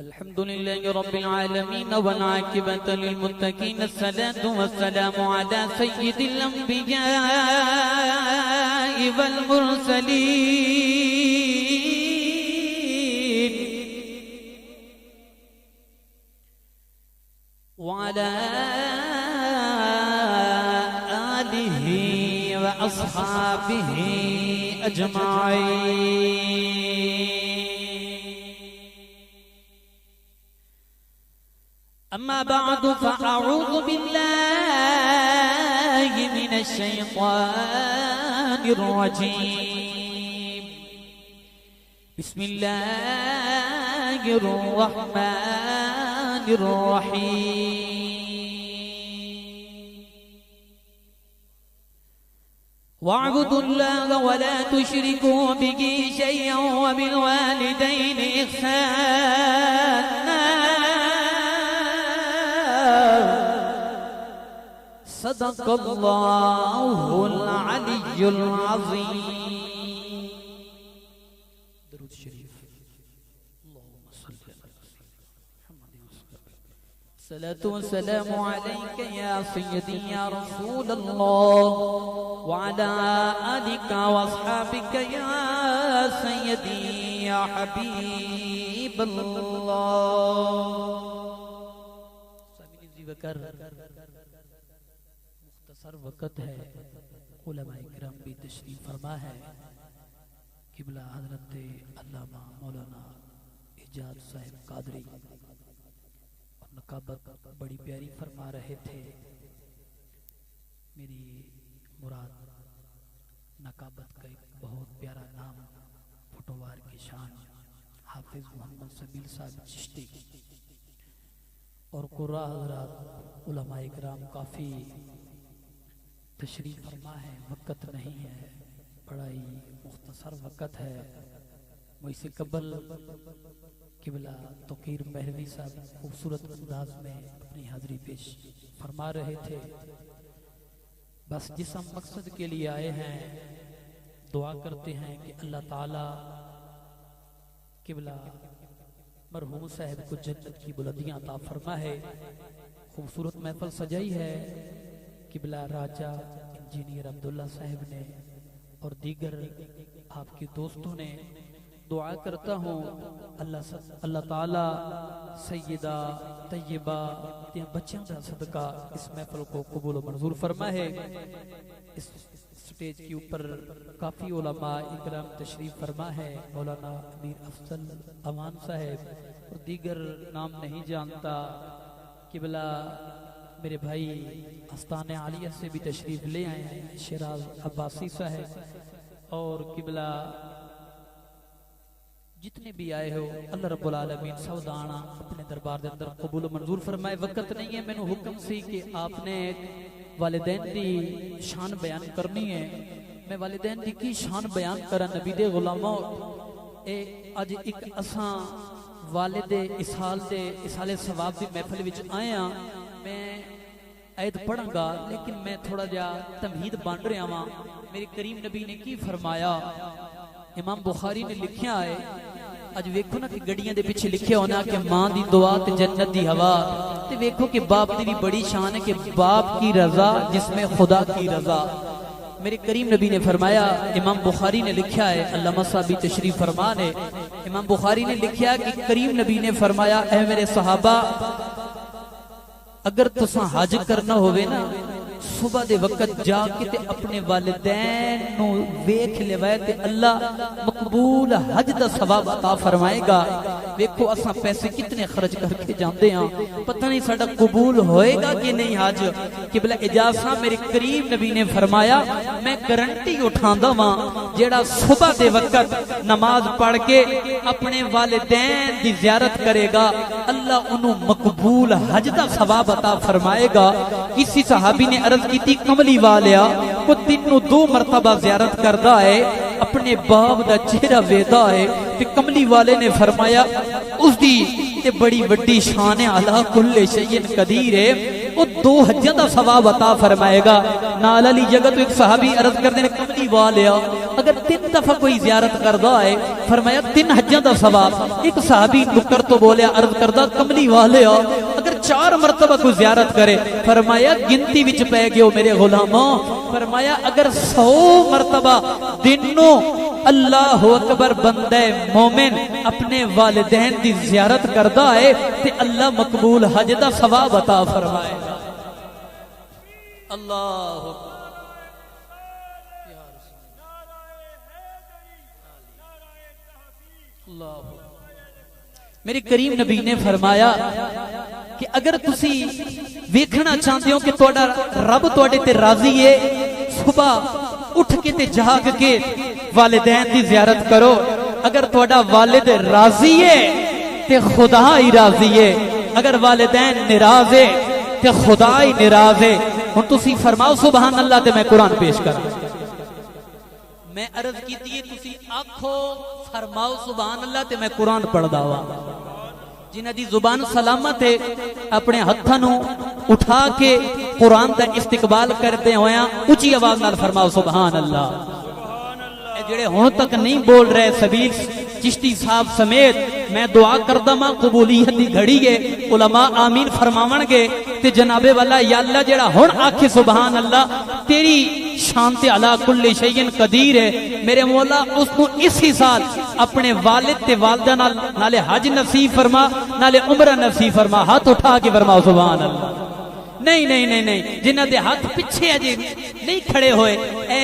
الحمد لله رب العالمين والعاقبة للمتقين الصلاة والسلام على سيد الأنبياء والمرسلين وعلى آله وأصحابه أجمعين. أما بعد فأعوذ بالله من الشيطان الرجيم. بسم الله الرحمن الرحيم. واعبدوا الله ولا تشركوا به شيئا وبالوالدين إحسانا. صدق الله العلي العظيم. درود شریف. اللهم صل على محمد الصلاة والسلام عليك يا سيدي يا رسول الله وعلى آلك واصحابك يا سيدي يا حبيب الله. مختصر وقت ہے، علماء کرام بھی تشریف فرما ہے. قبلہ حضرت علامہ مولانا اعجاز صاحب قادری اور نقابت بڑی پیاری فرما رہے تھے. میری مراد نقابت کا ایک بہت پیارا نام پھٹوار کی شان حافظ محمد سمیل صاحب چشتی اور قرآ حضرات علماء اکرام کافی تشریف فرما ہے. وقت نہیں ہے، بڑا ہی مختصر وقت ہے. مجھ سے قبل قبلہ توقیر مہروی صاحب خوبصورت انداز میں اپنی حاضری پیش فرما رہے تھے. بس جس ہم مقصد کے لیے آئے ہیں دعا کرتے ہیں کہ اللہ تعالی قبلہ مرحوم صاحب کو جنت کی بلندیاں عطا فرما ہے. خوبصورت محفل سجائی ہے قبلہ راجہ انجینئر عبداللہ صاحب نے اور دیگر آپ کے دوستوں نے. دعا کرتا ہوں اللہ تعالی سیدہ طیبہ بچوں کا صدقہ اس محفل کو قبول و منظور فرما ہے. اس سٹیج کے اوپر کافی علماء اکرام تشریف فرما ہے. مولانا امیر افضل امان صاحب اور دیگر نام نہیں جانتا. قبلہ میرے بھائی آستانِ عالیہ سے بھی تشریف لے آئے ہیں شیراز عباسی صاحب. اور قبلہ جتنے بھی آئے ہو اللہ رب العالمین سودانا اپنے دربار دے اندر قبول و منظور فرمائے. وقت نہیں ہے، میں نے حکم سی کہ آپ نے والدین دی شان بیان کرنی ہے. میں والدین دی کی شان بیان کرا نبی دے غلاموں. اج ایک اساں والد اسال ثواب دی محفل وچ آئے ہاں. میں آیت پڑھاں گا لیکن میں تھوڑا جا تمہید بن رہا ہاں. میرے کریم نبی نے کی فرمایا؟ امام بخاری نے لکھیا ہے، اج ویکھو نا کہ گڑیاں دے پیچھے لکھیا ہونا کہ ماں دی دعا تے جنت دی ہوا. تے ویکھو کہ باپ دی بھی بڑی شان ہے کہ باپ کی رضا جس میں خدا کی رضا. میرے کریم نبی نے فرمایا، امام بخاری نے لکھیا ہے، علامہ صاحب تشریف فرما نے امام بخاری نے لکھیا کہ کریم نبی نے فرمایا اے میرے صحابہ اگر تساں حج کرنا ہوئے نا صبح دے وقت جا کے تے اپنے والدین نو ویکھ لیوائے تے اللہ مقبول حج دا ثواب عطا فرمائے گا. ویکھو اساں پیسے کتنے خرچ کر کے جاندے ہاں، پتہ نہیں ساڈا قبول ہوئے گا کہ نہیں حج. قبلہ اعجاز صاحب میرے کریم نبی نے فرمایا میں گارنٹی اٹھاندا ہاں جیڑا صبح دے وقت نماز پڑھ کے اپنے والدین دی زیارت کرے گا اللہ انہوں مقبول حج دا ثواب عطا فرمائے گا. کسی صحابی نے عرض کی تھی کملی والیا کو تینوں 2 مرتبہ زیارت کردہ ہے اپنے باپ دا چہرہ ویدہ ہے. کہ کملی والے نے فرمایا اس دی تے بڑی وڈی شان علا کل شیء قدیر ہے. وہ 2 حجاں دا ثواب عطا فرمائے گا. نال علی جگہ تو ایک صحابی عرض کردے نے کملی والیا اگر 3 دفعہ کوئی زیارت کردا ہے فرمایا 3 حجاں دا ثواب. ایک صحابی نکر تو بولیا عرض کردا کملی والیا اگر 4 مرتبہ کوئی زیارت کرے فرمایا گنتی وچ پے گئے میرے غلاموں. فرمایا اگر 100 مرتبہ دنوں اللہ اکبر بندہ مومن اپنے والدین دی زیارت کردا ہے تے اللہ مقبول حج دا ثواب عطا فرمائے گا. اللہ اللہ میرے کریم نبی نے فرمایا کہ اگر تسی ویکھنا چاہتے ہو کہ تہاڈا رب تہاڈے تے راضی ہے صبح اٹھ کے تے جاگ کے والدین دی زیارت کرو. اگر تہاڈا والد راضی ہے تے خدا ہی راضی ہے. اگر والدین ناراض ہے تے خدا ہی ناراض ہے. ہن تسی فرماؤ سبحان اللہ تے میں قرآن پیش کراں. میں عرض کیتی ہے تسی آکھو فرماؤ سبحان اللہ تے میں قرآن پڑھدا وا. جنہ دی زبان سلامت ہے اپنے ہتھاں نو اٹھا کے قرآن دا استقبال کرتے ہویا اونچی آواز نال فرماؤ سبحان اللہ. اے جڑے ہن تک نہیں بول رہے سبیل چشتی صاحب سمیت میں دعا کردہ ماں قبولیت دی گھڑی گے علماء آمین فرماون گے تے جناب والا یا اللہ جڑا ہن آکھے سبحان اللہ تیری شان تے علا کل شیء قدیر ہے میرے مولا اس کو اسی سال اپنے والد تے والدہ نالے حج نصیب فرما نالے عمرہ نصیب فرما. ہاتھ اٹھا کے فرماؤ سبحان اللہ. نہیں نہیں نہیں نہیں جنہ دے ہاتھ پیچھے اجے نہیں کھڑے ہوئے اے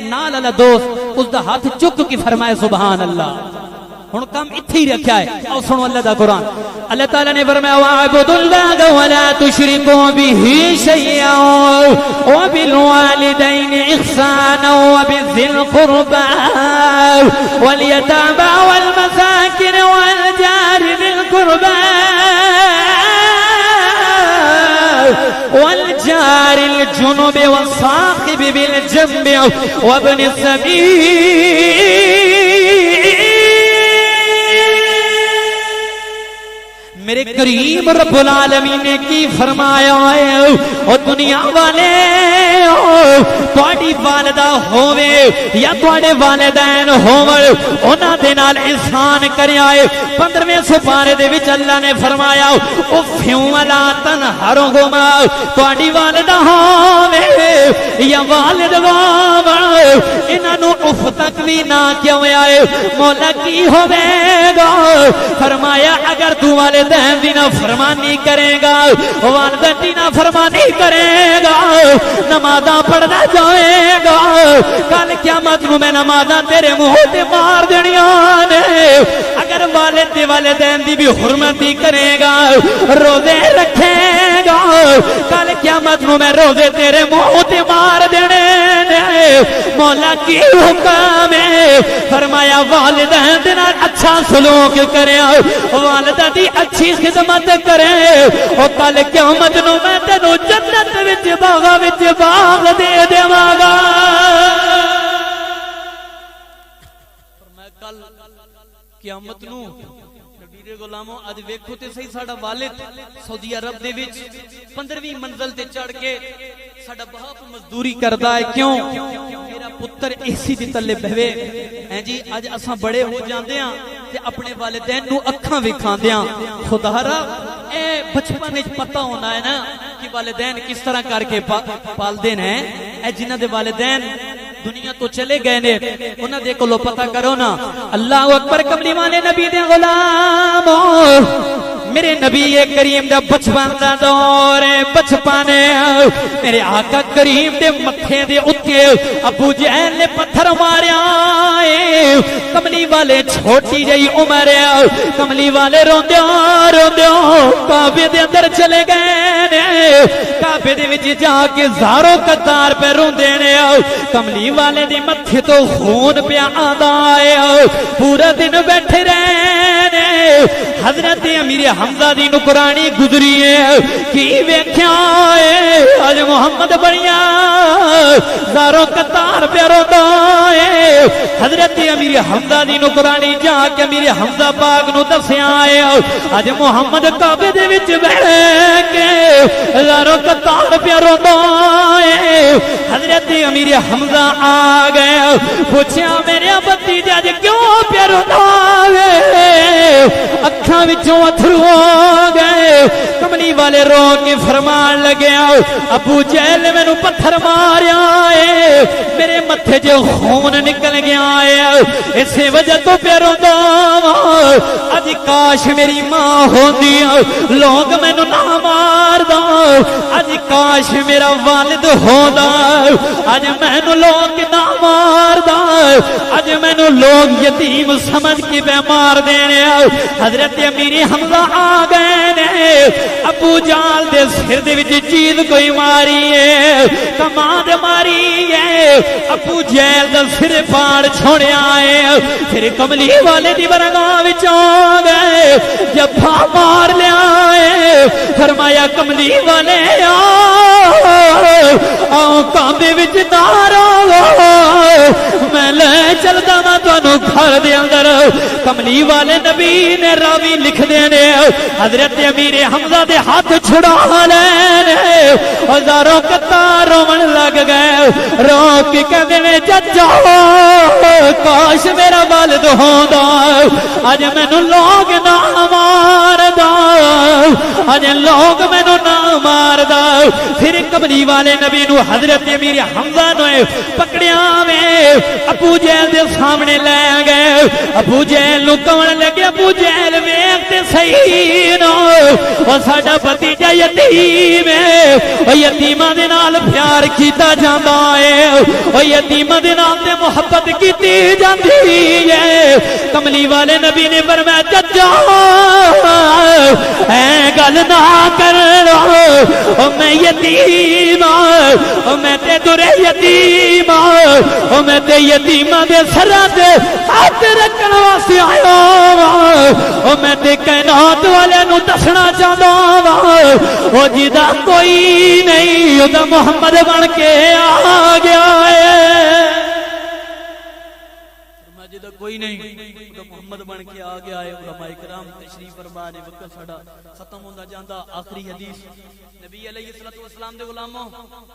نال والا دوست اس دا ہاتھ چک کے فرمائے سبحان اللہ. ہن کام اتھے ہی رکھا ہے. او سنو اللہ دا قرآن. اللہ تعالیٰ نے فرمایا وَاعْبُدُوا اللَّهَ وَلَا تُشْرِكُوا بِهِ شَيْئًا وَبِالْوَالِدَيْنِ إِحْسَانًا وَبِذِي الْقُرْبَى وَالْيَتَامَى وَالْمَسَاكِنِ وَالْجَارِ ذِي الْقُرْبَى والجار الجنب والصاحب بالجنب وابن السبيل. میرے کریم رب العالمین نے کی فرمایا ہے او دنیا والے تواڈی والدہ ہووے یا تواڈے والدین ہوون انہاں دے نال احسان کریا ہے. 15ویں سپارے دے وچ اللہ نے فرمایا او فیوں ولا تنہرہما تواڈی والدہ ہووے یا والد ہوون انہاں نو اف تک بھی نہ کیوں آئے. مولا کی ہوے گا فرمایا اگر تو والد دینا فرمانی کرے گا والدین دینا فرمانی کرے گا نمازاں پڑھنا جائے گا کل قیامت نو میں نمازاں تیرے منہ تے مار دینیاں نے. اگر والد دی والدین دی بھی حرمتی کرے گا روزے رکھے گا کل قیامت نو میں روزے تیرے منہ تے مار دینے نے. مولا کی حکم ہے فرمایا والدین دے نال اچھا سلوک کرے والدہ دی اچھی خدمت کرے اور کل قیامت نو میں تینو جنت وچ باغ دے دیواں گا. فرمایا کل قیامت نو میرے غلاموں اج ویکھو تے صحیح ساڈا والد سعودی عرب دے وچ 15ویں منزل تے چڑھ کے ساڈا باپ مزدوری کردا ہے. کیوں میرا پتر اسی دے تلے بہوے ہیں جی. اج اساں بڑے ہو جاندے ہاں تے اپنے والدین نو اکھاں وکھاندے ہاں. خدا را اے بچپن وچ پتہ ہونا ہے نا کہ والدین کس طرح کر کے پالدے ہیں. اے جنہاں دے والدین دنیا تو چلے گئے نے انہاں دے کولوں پتہ کرو نا. اللہ اکبر. کملی والے نبی دے غلام میرے نبی کریم دا بچپن دا دور بچپن میرے آقا کریم دے متھے دے اتے ابو جہل نے پتھر ماریا. کملی والے چھوٹی جئی عمر کملی والے روندیاں کعبے دے اندر چلے گئے نے. کعبے دے وچ جا کے زاروں قطار پہ روندے نے. کملی والے دی متھے تو خون پیا آندا ہے. پورا دن بیٹھے رہے نے. حضرت امیر حمزہ دی نکرانی گزری ہے کی ویکھیا ہے اج محمد بنیا زاروں قطار پہ روندا ہے. حضرت امیر میرے حمزہ دی نکرانی جا کے میرے حمزہ پاک نو دسیا ہے اج محمد کعبے دے وچ بیٹھ کے ہزاروں قطار پہ روندا ہے حضرت امیر حمزہ آ گئے پوچھیا میرے بھتیجے اج کیوں پہ روندا ہے اکھاں وچوں اتھرو آ گئے کملی والے رو کے فرمان لگے ابو جہل مینوں پتھر ماریا ہے میرے متھے جو خون نکل گیا ہے اسی وجہ تو پہ روندا اج کاش میری ماں ہوندی لوگ مینوں نہ ماردا اج کاش میرا والد ہوندا اج مینوں لوگ نہ ماردا اج مینوں لوگ یتیم سمجھ کے بے مار دینے حضرت امیر حمزہ آ گئے نے ابو جال دے سر دے وچ چیز کوئی ماری ہے کمان ماری ہے ابو جہل دا سر پاڑ چھوڑیا ہے پھر کملی والے دی برگاہ وچ آ گئے جفا مار لیا ہے فرمایا کملی والے آؤ کعبے وچ نارا میں لے چلدا میں تانوں گھر دے اندر کملی والے نبی نے راوی لکھ دینے حضرت امیر حمزہ دے ہاتھ چھڑا لینے ہزاروں قطار رومن لگ گئے رو کے کہندے نے چچا کاش میرا والد ہوندا اج مینوں لوگ نہ ماردا اج لوگ مینوں نہ ماردا پھر کملی والے نبی نو حضرت امیر حمزہ نے پکڑیا میں ابو جہل دے سامنے لے گئے ابو جہل نو کہن لگے ابو جہل ویکھ تے صحیح نو او ساڈا بھتیجا یتیم ہے او یتیماں دے نال پیار کیتا جاندا ہے او یتیماں دے نال تے محبت کیتی جاندی ہے کملی والے نبی نے فرمایا چچا اے گل نہ کر او میں یتیم او میں تے ترے یتیم او میں تے یتیماں دے سراں تے ہاتھ رکھن واسطے آیا او میں تے کائنات والے نو دسنا چاہدا او جدا کوئی نہیں او تے محمد بن کے آ گیا ہے جدا کوئی نہیں او محمد بن کے آ گیا ہے علماء کرام تشریف فرما نے وقت ساڈا ختم ہوندا جاندا آخری حدیث نبی علیہ الصلوۃ والسلام دے غلاموں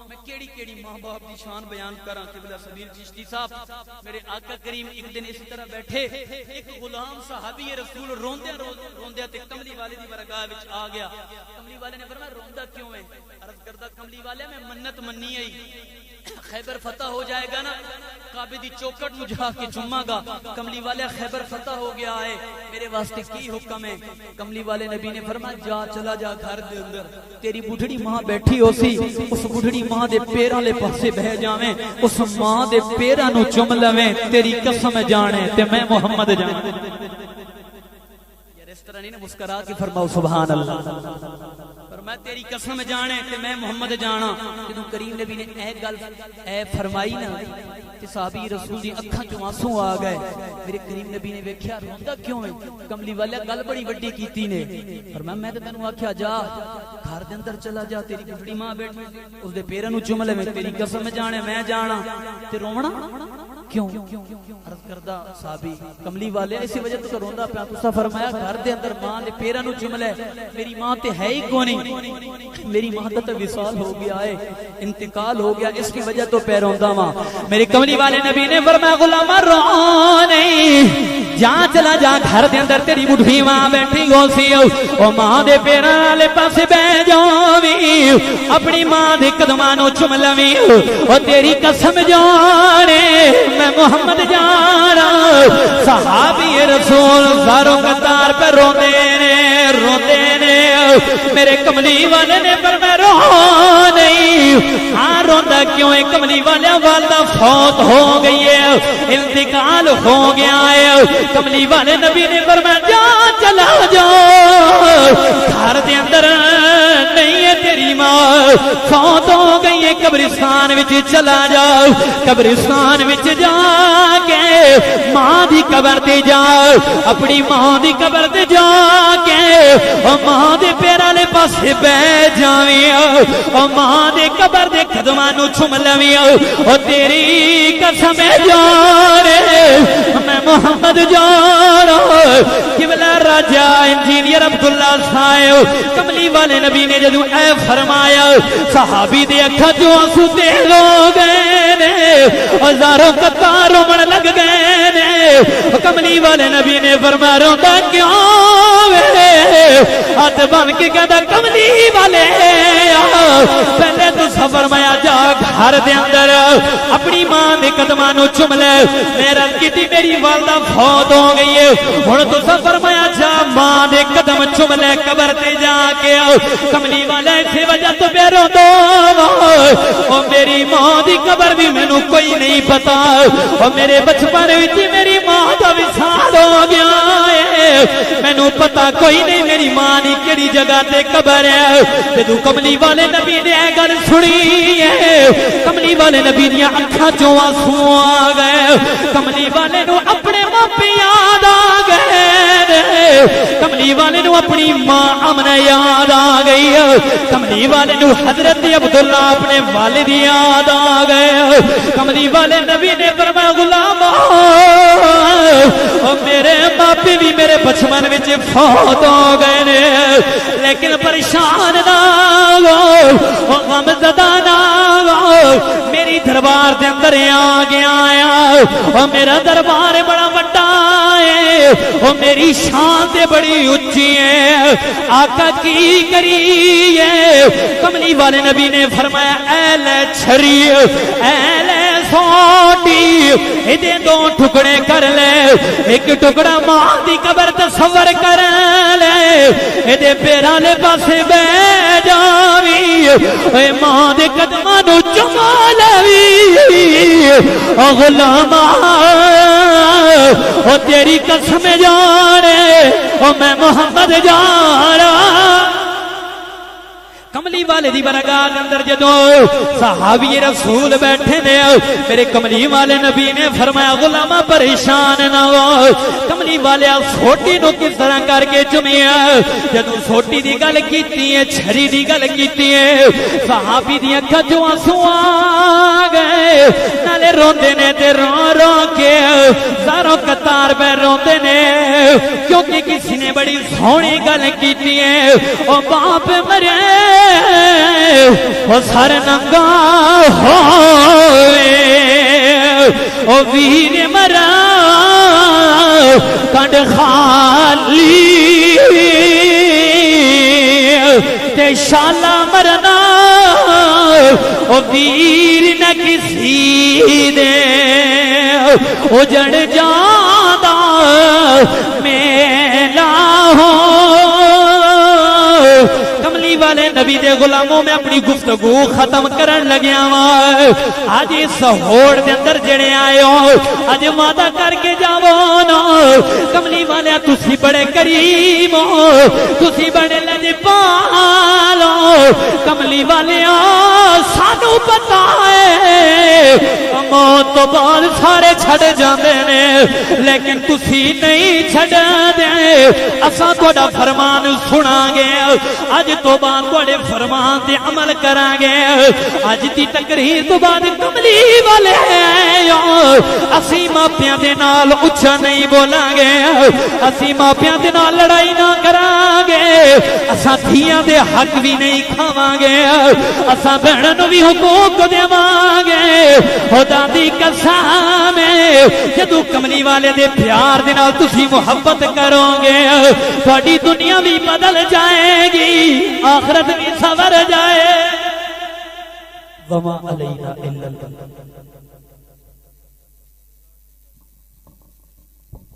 میں کیڑی کیڑی ماں باپ دی شان بیان کراں قبلہ سبیل چشتی صاحب میرے آقا کریم ایک دن اسی طرح بیٹھے ایک غلام صحابی رسول روندے تے کملی والے دی برگاہ وچ آ گیا کملی والے نے فرمایا روندا کیوں ہے عرض کردا کملی والے میں منت مننی ہے خیبر فتح ہو جائے گا نا کعبے دی چوکٹ نو جا کے چوماں گا کملی والے خیبر فتح ہو گیا ہے میرے واسطے کی حکم ہے کملی والے نبی نے فرمایا جا چلا جا گھر دے اندر تیری بڈھڑی ماں بیٹھی ہو سی اس بڈھڑی ماں دے پیراں لے پاسے بہ جاویں اس ماں دے پیراں نو چوم لویں تیری قسم جانے تے میں محمد جانے یار اس طرح نہیں نا مسکرا کے فرماؤ سبحان اللہ میں تیری قسم جانے کہ میں محمد جانا جدوں کریم نبی نے اے گل اے فرمائی نا کہ صحابی رسول دی اکھاں چوں آنسو آ گئے میرے کریم نبی نے ویکھیا روندا کیوں ہے کملی والے گل بڑی وڈی کیتی نے فرمایا میں تے تینوں آکھیا جا گھر دے اندر چلا جا تیری بڑی ماں بیٹھی اس دے پیراں نوں چوم لے میں تیری قسم جانے میں جانا تے رونا کیوں عرض کردا صحابی کملی والے اسی وجہ تو روندا پیا تسا فرمایا گھر دے اندر ماں دے پیراں نوں چوم لے میری ماں تے ہے ہی کوئی نہیں میری ماں دا وصال ہو گیا ہے انتقال ہو گیا اس کی وجہ تو پہ روندا ماں میرے کملی والے نبی نے فرمایا غلام رو نہیں جا چلا جا گھر دے اندر تیری بڈھی ماں بیٹھی ہو سی او ماں دے پیراں والے پاسے بیٹھ جاویں اپنی ماں دے قدماں نوں چوم لویں او تیری قسم جانے میں محمد جانا صحابی رسول زاروں قطار پہ روندے نے میرے کملی والے نے فرمایا رو نہیں ہاں روندا کیوں ہے کملی والے والدہ فوت ہو گئی ہے انتقال ہو گیا ہے کملی والے نبی نے فرمایا جا چلا جا گھر دے اندر نہیں ہے تیری ماں فوت ہو گئی ہے قبرستان وچ چلا جا قبرستان وچ جا کے ماں دی قبر تے جا اپنی ماں دی قبر تے جا کے او ماں دے پیراں لے پاسے بیٹھ جاویں او ماں دے قبر دے قدماں نوں چوم لویں او تیری قسم جانے میں محمد جان قبلہ راجہ انجینئر عبداللہ صاحب کملی والے نبی نے جدو اے فرمایا صحابی دے اکھا جو آنسو تیل ہو گئے نے ہزاروں قطار رومن لگ گئے نے کملی والے نبی نے فرمایا روندا کیوں ہاتھ بن کے کہتا کملی والے پہلے تو فرمایا جا گھر دے اندر اپنی ماں دے قدماں نو چوم لے میرا کیتی میری والدہ فوت ہو گئی ہے ہن تو فرمایا جا ماں دے قدم چوم لے قبر تے جا کے کملی والے اسی وجہ تو بے روندا او میری ماں دی قبر بھی مینوں کوئی نہیں پتا او میرے بچپن وچ میری ماں دا وصال ہو گیا ہے مینوں پتا کوئی نہیں میری ماں دی کیڑی جگہ تے قبر ہے جدوں کملی والے نبی نے اے گل سنی ہے کملی والے نبی دیاں اکھاں چوں آنسو آ گئے کملی والے نو اپنے ماپے یاد آ گئے کملی والے نو اپنی ماں امنہ یاد آ گئی کملی والے نو حضرت عبداللہ اپنے والد یاد آ گئے کملی والے نبی نے فرمایا غلام او میرے باپی بھی میرے بچپن وچ فوت ہو گئے نے لیکن پریشان نہ ہو غم زدہ نہ ہو میری دربار دے اندر آ گیا او میرا دربار بڑا وڈا ہے او میری شان تے بڑی اونچی ہے آقا کی کری ہے کملی والے نبی نے فرمایا اے لے چھری اے لے سوٹی ایدے دو ٹکڑے کر لے ایک ٹکڑا ماں دی قبر تصور کر لے ایدے پیران لے پاسے بے جاوی اے ماں دے قدمہ نو چما لوی او غلاما او تیری قسم جانے او میں محمد جانا کملی والے دی برکات اندر جدو صحابی رسول بیٹھے نے میرے کملی والے نبی نے فرمایا غلامہ پریشان نہ ہو کملی والے سوٹی نو کس طرح کر کے چمیا جدو سوٹی دی گل کیتی ہے چھری دی گل کیتی ہے صحابی دی اکھاں چوں آنسو آ گئے نالے روندے نے تے رو رو کے زاروں قطار پہ روندے نے کیونکہ کسی نے بڑی سونی گل کیتی ہے او باپ مرے او سر ننگا ہوئے او ویر مرا کنڈ خالی تے شالا مرنا او ویر نہ کسی دے او جڑ جادا میلا ہو کملی والے نبی دے غلاموں میں اپنی گفتگو ختم کرن لگیا آج اس ہوڑ دے اندر جڑے آئے ہو آج مادہ کر کے جاؤ نا کملی والے تسی بڑے کریم ہو تسی بڑے لجپال ہو کملی والے سانو پتا ہے موت تو بعد سارے چھڑ جاندے نے لیکن تسی نہیں چھڑ دے اساں تہاڈا فرمان سنا گے اج تو بعد تہاڈے فرمان تے عمل کراں گے اج دی تقریر تو بعد کملی والے اسی ماپیاں دے نال اچھا نہیں بولاں گے اسی ماپیاں دے نال لڑائی نہ کراں گے اساں دھیاں دے حق بھی نہیں کھاواں گے اساں بہناں نوں بھی حقوق دیواں گے خدا دی قسم جدوں کملی والے دے پیار دے نال تسی محبت کرو گے تہاڈی دنیا بھی بدل جائے گی آخرت بھی سنور جائے وما علینا الا البلاغ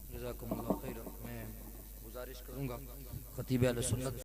جزاکم اللہ خیر میں گزارش کروں گا خطیب اہل سنت